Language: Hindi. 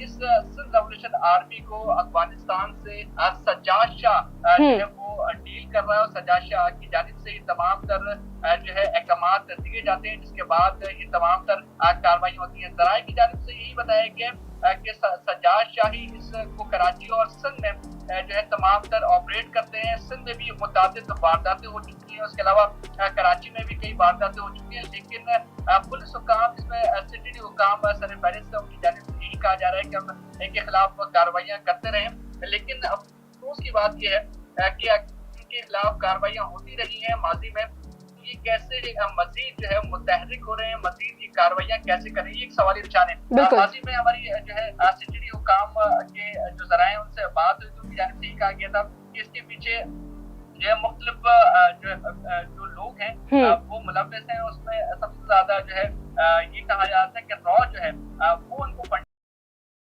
इस सिंध रेवोल्यूशन आर्मी को अफगानिस्तान से सज्जाद शाह जो है वो डील कर रहा है, और सज्जाद शाह की जानिब से ये तमाम तर जो है अहकामात दिए जाते हैं, जिसके बाद ये तमाम तर कार्रवाई होती है। ज़राए की जानिब से यही बताया गया कि सज्जाद शाह ही इसको कराची और सिंध में जो है तमाम तर ऑपरेट करते हैं। सिंध में भी मुताबिक वारदातें हो चुकी हैं, उसके अलावा कराची में भी कई वारदातें हो चुकी हैं, लेकिन पुलिस हुकाम, इसमें सिटी हुकाम सरफहरिस्त है, उनकी जानिब से यही कहा जा रहा है कि हम इनके खिलाफ कार्रवाइयाँ करते रहें। लेकिन अफसोस की बात यह है कि इनके खिलाफ कार्रवाइयाँ होती रही हैं माजी में, ये कैसे मजीद जो है मुतहरिक हो रहे हैं, मजीद ये कार्रवाइयाँ कैसे कर रही है, एक सवाल निशान है। माजी में हमारी जो है सिटी हुकाम के जो जराए उनसे बात हुई तो उनकी जानिब से यही कहा गया था कि इसके पीछे जो है मुख्तलिफ जो लोग हैं वो मुलव्वस हैं। उसमें सबसे ज्यादा जो है ये कहा जाता है कि रॉ जो है वो उनको